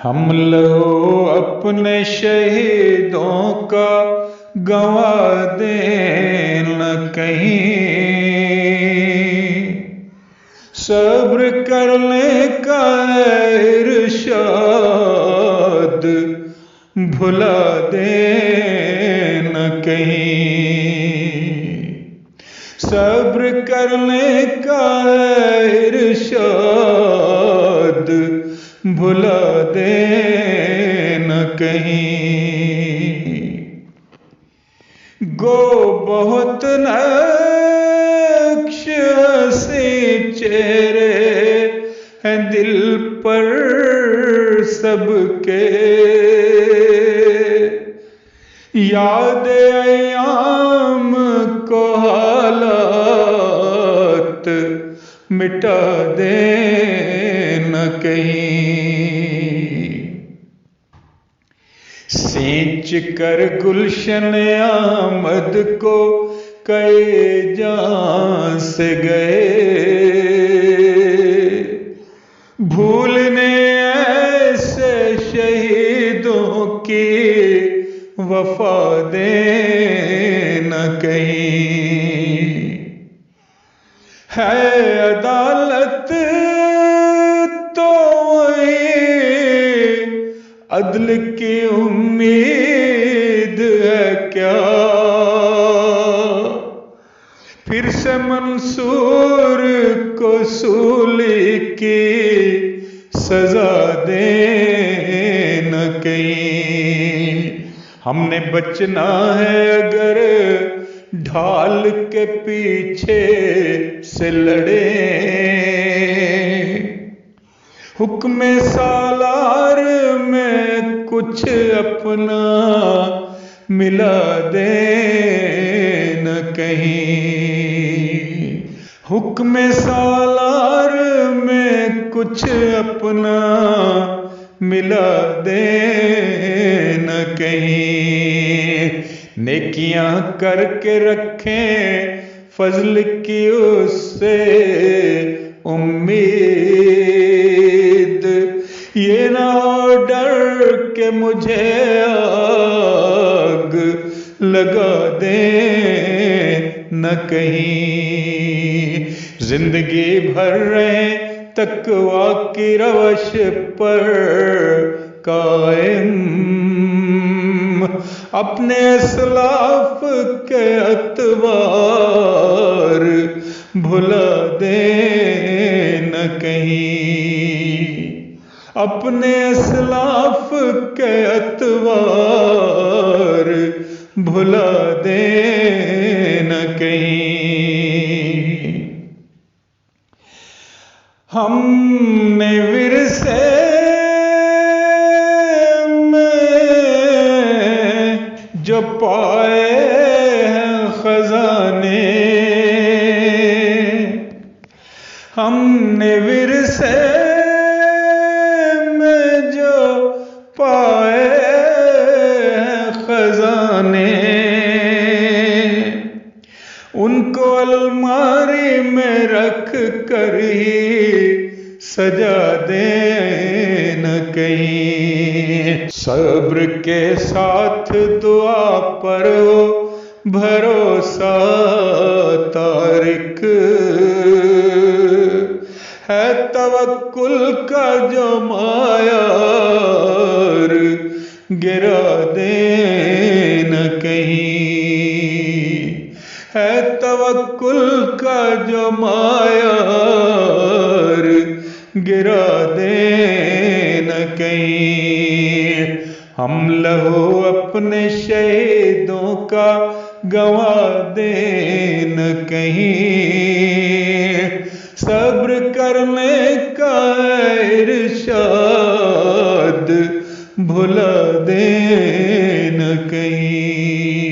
ہم لہو اپنے شہیدوں کا گنوا دیں نہ کہیں، صبر کرنے کا ارشاد بھلا دیں نہ کہیں، صبر کرنے کا ارشاد بھلا دیں نہ کہیں۔ گو بہت نقش ہنسی چہرے ہیں دل پر سب کے، یاد ایام کو حالات مٹا دیں نہ کہیں، سینچ کر گلشن آمد کو کئی جان سے گئے، بھولنے ایسے شہیدوں کی وفا دیں نہ کہیں، ہے عدالت تو وہی عدل کی امید ہے کیا، پھر سے منصور کو سولی کی سزا دیں نہ کہیں، ہم نے بچنا ہے اگر ڈھال کے پیچھے سے لڑے، حکم سالار میں کچھ اپنا ملا دیں نہ کہیں، حکم سالار میں کچھ اپنا ملا دیں نہ کہیں، نیکیاں کر کے رکھیں فضل کی اس سے امید، یہ نہ ہو ڈر کہ مجھے آگ لگا دیں نہ کہیں، زندگی بھر رہیں تقویٰ کی روش پر قائم، اپنے اسلاف کے اتوار بھلا دیں نہ کہیں، اپنے اسلاف کے اتوار بھلا دیں نہ کہیں۔ ہم نے ورثے جو پائے ہیں خزانے، ہم نے ورثے میں جو پائے ہیں خزانے، ان کو الماری میں رکھ کر ہی سجا دیں نہ کہیں، صبر کے ساتھ دعا پر ہو بھروسہ تارک، ہے توکل کا جو معیار گرا دیں نہ کہیں، ہے توکل کا جو معیار گرا دیں نہ کہیں، ہم لہو اپنے شہیدوں کا گنوا دیں نہ کہیں، صبر کرنے کا ارشاد بھلا دیں نہ کہیں۔